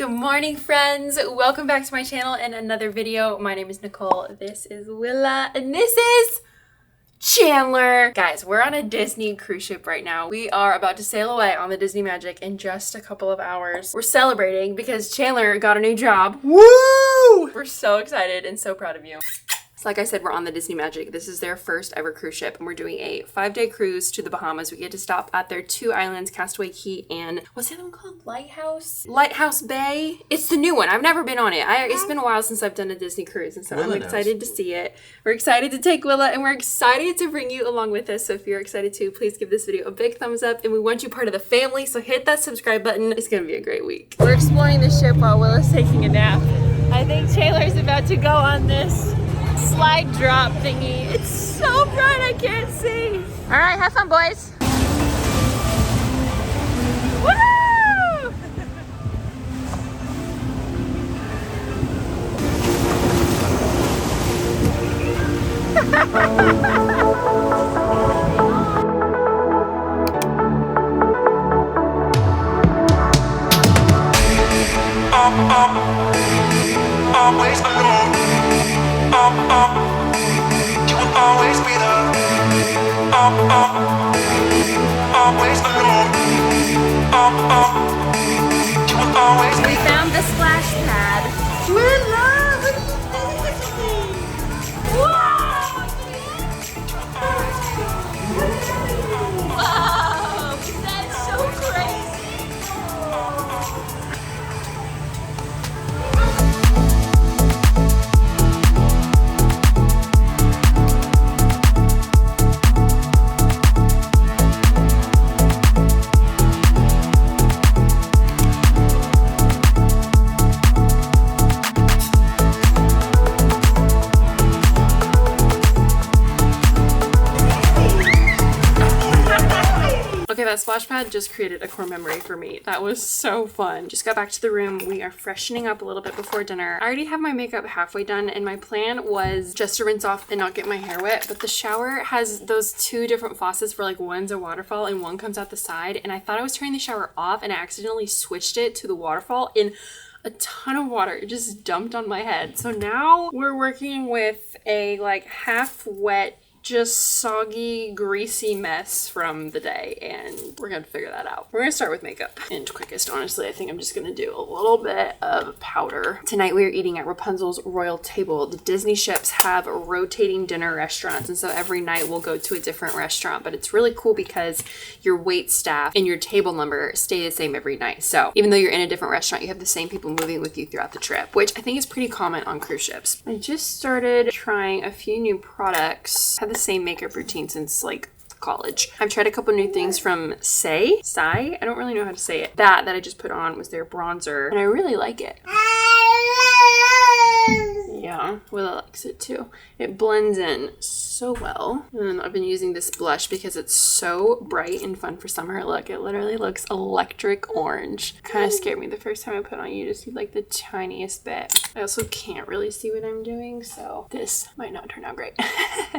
Good morning, friends. Welcome back to my channel and another video. My name is Nicole. This is Willa and this is Chandler. Guys, we're on a Disney cruise ship right now. We are about to sail away on the Disney Magic in just a couple of hours. We're celebrating because Chandler got a new job. Woo! We're so excited and so proud of you. Like I said, we're on the Disney Magic. This is their first ever cruise ship, and we're doing a 5-day cruise to the Bahamas. We get to stop at their 2 islands, Castaway Cay and what's the other one called? Lighthouse Bay. It's the new one. I've never been on it. It's been a while since I've done a Disney cruise, and so I'm excited to see it. We're excited to take Willa, and we're excited to bring you along with us. So if you're excited too, please give this video a big thumbs up, and we want you part of the family, so hit that subscribe button. It's gonna be a great week. We're exploring the ship while Willa's taking a nap. I think Chandler's about to go on this slide drop thingy. It's so bright I can't see. All right, have fun, boys. Woo! Always alone. You will always be there. Always alone. You will always be We found the splash pad. Wow, that's so crazy. Okay, that splash pad just created a core memory for me. That was so fun. Just got back to the room. We are freshening up a little bit before dinner. I already have my makeup halfway done, and my plan was just to rinse off and not get my hair wet, but the shower has those 2 different faucets where like one's a waterfall and one comes out the side, and I thought I was turning the shower off and I accidentally switched it to the waterfall and a ton of water just dumped on my head. So now we're working with a like half wet, just soggy, greasy mess from the day, and we're gonna figure that out. We're gonna start with makeup. And quickest, honestly, I think I'm just gonna do a little bit of powder. Tonight we are eating at Rapunzel's Royal Table. The Disney ships have rotating dinner restaurants, and so every night we'll go to a different restaurant, but it's really cool because your wait staff and your table number stay the same every night. So even though you're in a different restaurant, you have the same people moving with you throughout the trip, which I think is pretty common on cruise ships. I just started trying a few new products. Have the same makeup routine since like college. I've tried a couple new things from Sai. I don't really know how to say it. That I just put on was their bronzer, and I really like it. Yeah, Willa likes it too. It blends in so well. And I've been using this blush because it's so bright and fun for summer. Look, it literally looks electric orange. Kind of scared me the first time I put on. You just see like the tiniest bit. I also can't really see what I'm doing, so this might not turn out great.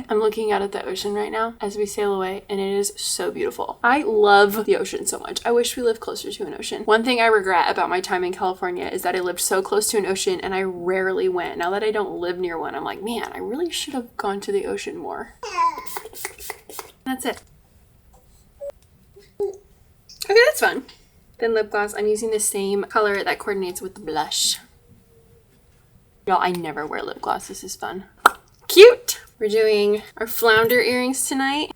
I'm looking out at the ocean right now as we sail away, and it is so beautiful. I love the ocean so much. I wish we lived closer to an ocean. One thing I regret about my time in California is that I lived so close to an ocean and I rarely went. Now that I don't live near one, I'm like, man, I really should have gone to the ocean more. That's it. Okay, that's fun. Then lip gloss, I'm using the same color that coordinates with the blush. Y'all, I never wear lip gloss. This is fun. Cute! We're doing our flounder earrings tonight.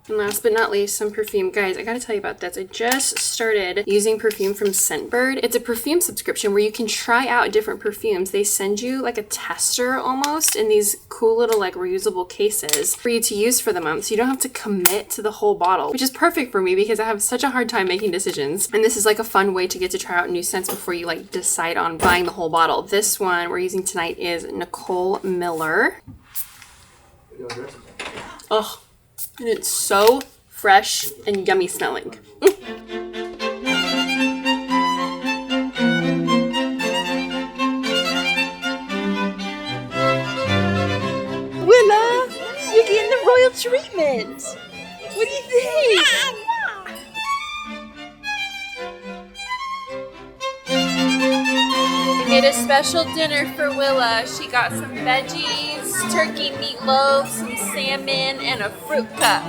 And last but not least, some perfume. Guys, I gotta tell you about this. I just started using perfume from Scentbird. It's a perfume subscription where you can try out different perfumes. They send you like a tester almost in these cool little like reusable cases for you to use for the month. So you don't have to commit to the whole bottle, which is perfect for me because I have such a hard time making decisions. And this is like a fun way to get to try out new scents before you like decide on buying the whole bottle. This one we're using tonight is Nicole Miller. Oh. And it's so fresh and yummy smelling. Willa, you're getting the royal treatment. What do you think? made a special dinner for Willa. She got some veggies, turkey meatloaf, some salmon, and a fruit cup.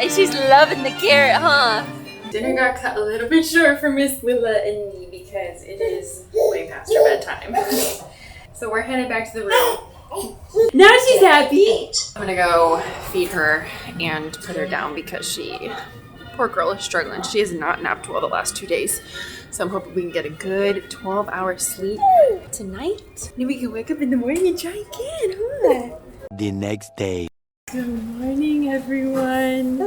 And she's loving the carrot, huh? Dinner got cut a little bit short for Miss Willa and me because it is way past her bedtime. So we're headed back to the room. Now she's happy. I'm gonna go feed her and put her down because poor girl, is struggling. She has not napped well the last 2 days. So I'm hoping we can get a good 12-hour sleep tonight. Then we can wake up in the morning and try again, huh? The next day. Good morning, everyone.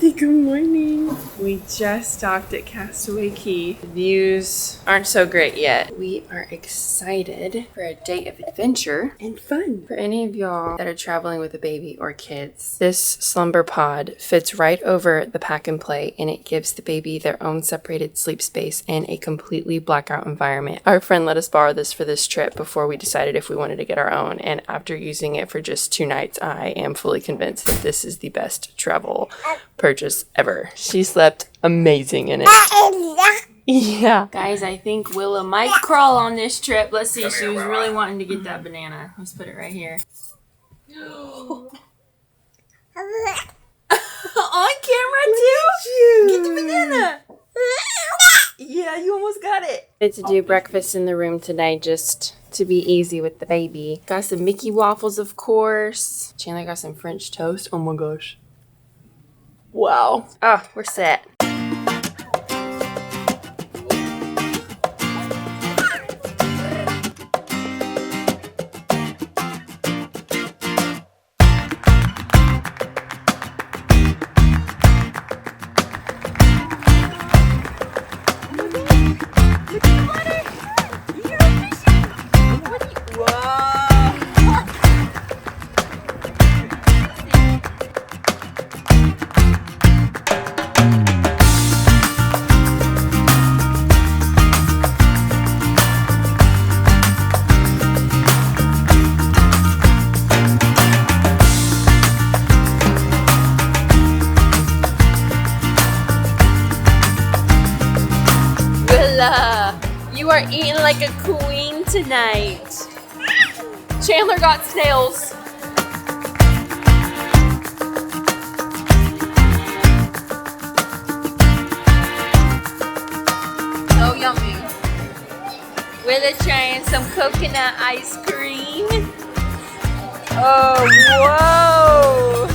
Good morning. We just docked at Castaway Cay. The views aren't so great yet. We are excited for a day of adventure and fun. For any of y'all that are traveling with a baby or kids, this slumber pod fits right over the pack and play, and it gives the baby their own separated sleep space and a completely blackout environment. Our friend let us borrow this for this trip before we decided if we wanted to get our own, and after using it for just 2 nights, I am fully convinced that this is the best travel purchase ever. She slept amazing in it. Yeah. Guys, I think Willa might crawl on this trip. Let's see. She was really wanting to get that banana. Let's put it right here. On camera too? Get the banana. Yeah, you almost got it. I had to do breakfast in the room today just to be easy with the baby. Got some Mickey waffles, of course. Chandler got some French toast. Oh my gosh. Wow. Oh, we're set. You are eating like a queen tonight. Chandler got snails. So yummy. Willa trying some coconut ice cream. Oh, whoa.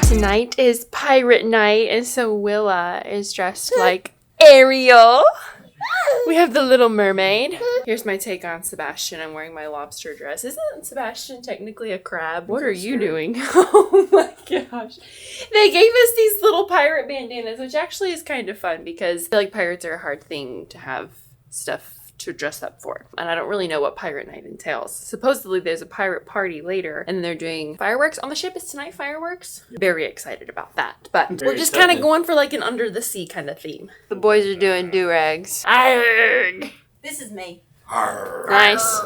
Tonight is pirate night, and so Willa is dressed like Ariel. We have the Little Mermaid. Here's my take on Sebastian. I'm wearing my lobster dress. Isn't Sebastian technically a crab? What are you doing? Oh my gosh. They gave us these little pirate bandanas, which actually is kind of fun because I feel like pirates are a hard thing to have stuff to dress up for. And I don't really know what pirate night entails. Supposedly there's a pirate party later and they're doing fireworks on the ship. Is tonight fireworks? Very excited about that. But we're just kind of going for like an under the sea kind of theme. The boys are doing do-rags. Arrgh. This is me. Nice.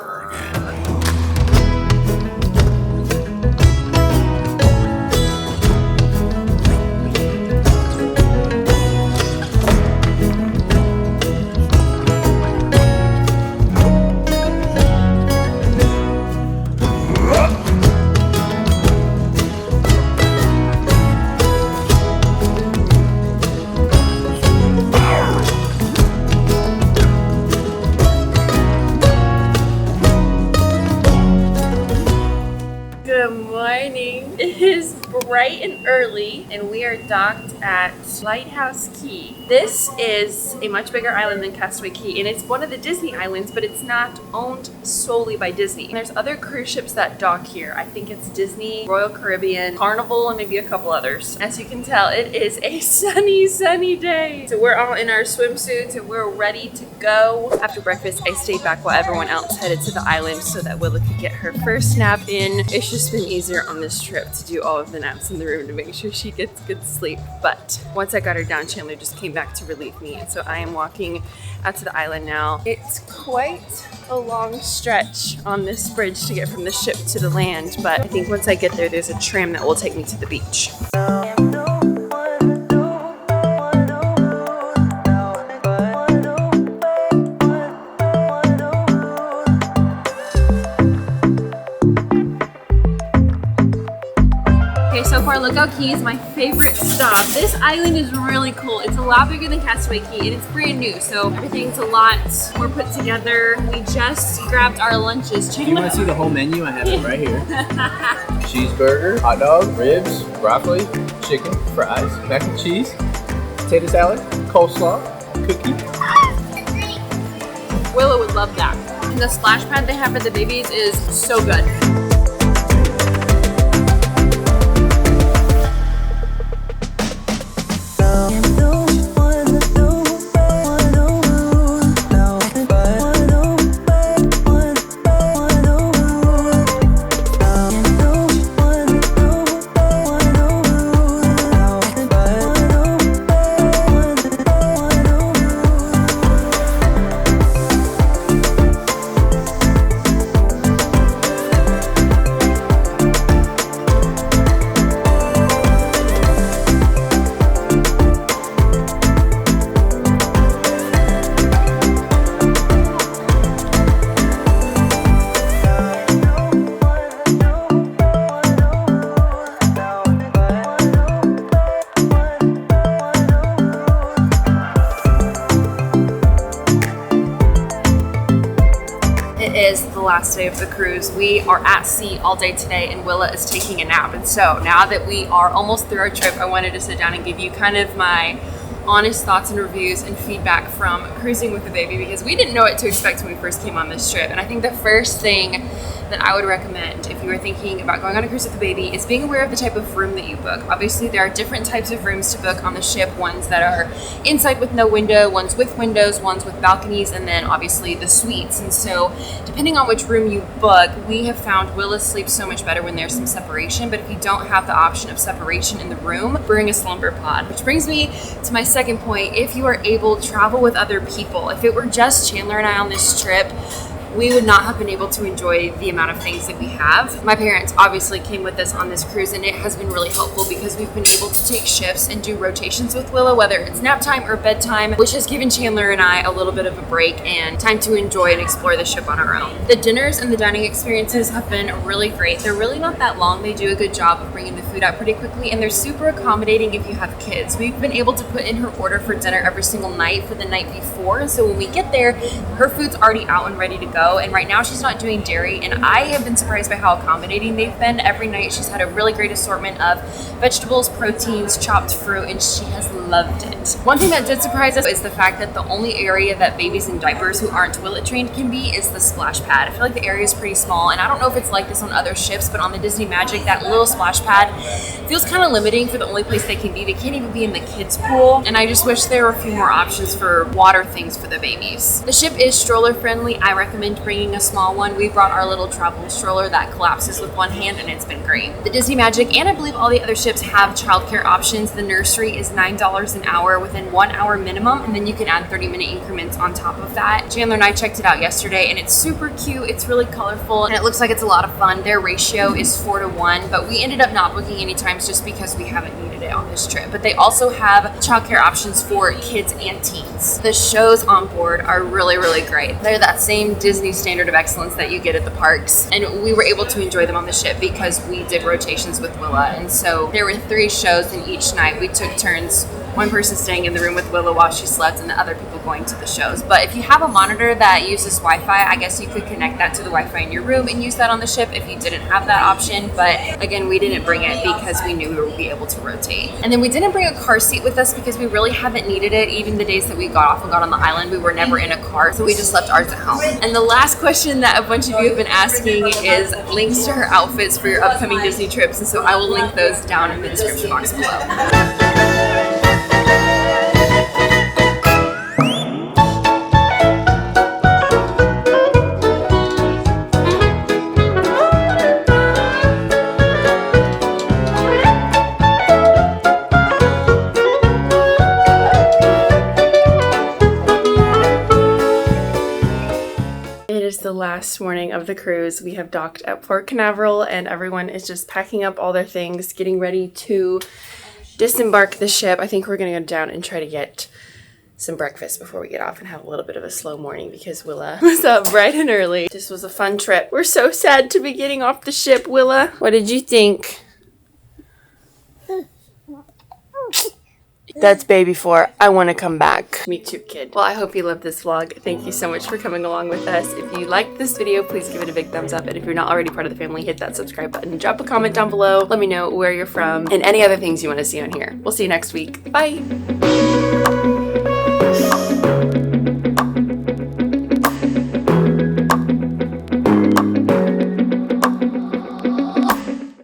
It is bright and early, and we are docked at Lighthouse Cay. This is a much bigger island than Castaway Cay, and it's one of the Disney islands, but it's not owned solely by Disney. And there's other cruise ships that dock here. I think it's Disney, Royal Caribbean, Carnival, and maybe a couple others. As you can tell, it is a sunny day. So we're all in our swimsuits, and we're ready to go. After breakfast, I stayed back while everyone else headed to the island so that Willa could get her first nap in. It's just been easier on this trip to do all of the naps in the room room to make sure she gets good sleep. But once I got her down, Chandler just came back to relieve me. And so I am walking out to the island now. It's quite a long stretch on this bridge to get from the ship to the land, but I think once I get there, there's a tram that will take me to the beach. So far, Lookout Cay is my favorite stop. This island is really cool. It's a lot bigger than Castaway Cay and it's brand new, so everything's a lot more put together. We just grabbed our lunches. Do you want to see the whole menu? I have it right here. Cheeseburger, hot dog, ribs, broccoli, chicken, fries, mac and cheese, potato salad, coleslaw, cookie. Willow would love that. And the splash pad they have for the babies is so good. Is the last day of the cruise. We are at sea all day today and Willa is taking a nap. And so now that we are almost through our trip, I wanted to sit down and give you kind of my honest thoughts and reviews and feedback from cruising with the baby, because we didn't know what to expect when we first came on this trip. And I think the first thing that I would recommend if you are thinking about going on a cruise with a baby is being aware of the type of room that you book. Obviously, there are different types of rooms to book on the ship, ones that are inside with no window, ones with windows, ones with balconies, and then obviously the suites. And so depending on which room you book, we have found Willa sleeps so much better when there's some separation. But if you don't have the option of separation in the room, bring a slumber pod. Which brings me to my second point. If you are able to travel with other people, if it were just Chandler and I on this trip, we would not have been able to enjoy the amount of things that we have. My parents obviously came with us on this cruise, and it has been really helpful because we've been able to take shifts and do rotations with Willow, whether it's nap time or bedtime, which has given Chandler and I a little bit of a break and time to enjoy and explore the ship on our own. The dinners and the dining experiences have been really great. They're really not that long. They do a good job of bringing the food out pretty quickly, and they're super accommodating if you have kids. We've been able to put in her order for dinner every single night for the night before, so when we get there, her food's already out and ready to go. And right now she's not doing dairy, and I have been surprised by how accommodating they've been. Every night she's had a really great assortment of vegetables, proteins, chopped fruit, and she has loved it. One thing that did surprise us is the fact that the only area that babies in diapers who aren't toilet trained can be is the splash pad. I feel like the area is pretty small, and I don't know if it's like this on other ships, but on the Disney Magic, that little splash pad feels kind of limiting for the only place they can be. They can't even be in the kids pool, and I just wish there were a few more options for water things for the babies. The ship is stroller friendly. I recommend bringing a small one. We brought our little travel stroller that collapses with one hand, and it's been great. The Disney Magic and I believe all the other ships have childcare options. The nursery is $9 an hour within 1 hour minimum, and then you can add 30-minute increments on top of that. Chandler and I checked it out yesterday, and it's super cute. It's really colorful, and it looks like it's a lot of fun. Their ratio is 4-to-1, but we ended up not booking any times just because we haven't needed it on this trip. But they also have childcare options for kids and teens. The shows on board are really, really great. They're that same Disney standard of excellence that you get at the parks, and we were able to enjoy them on the ship because we did rotations with Willa. And so there were 3 shows, and each night we took turns, one person staying in the room with Willa while she slept and the other people going to the shows. But if you have a monitor that uses Wi-Fi, I guess you could connect that to the Wi-Fi in your room and use that on the ship if you didn't have that option. But again, we didn't bring it because we knew we would be able to rotate. And then we didn't bring a car seat with us because we really haven't needed it. Even the days that we got off and got on the island, we were never in a car, so we just left ours at home. And the last question that a bunch of you have been asking is links to her outfits for your upcoming Disney trips, and so I will link those down in the description box below. the last morning of the cruise. We have docked at Port Canaveral and everyone is just packing up all their things, getting ready to disembark the ship. I think we're gonna go down and try to get some breakfast before we get off and have a little bit of a slow morning because Willa was up bright and early. This was a fun trip. We're so sad to be getting off the ship. Willa, what did you think? That's baby 4. I want to come back. Me too, kid. Well, I hope you loved this vlog. Thank you so much for coming along with us. If you liked this video, please give it a big thumbs up. And if you're not already part of the family, hit that subscribe button. Drop a comment down below. Let me know where you're from and any other things you want to see on here. We'll see you next week. Bye.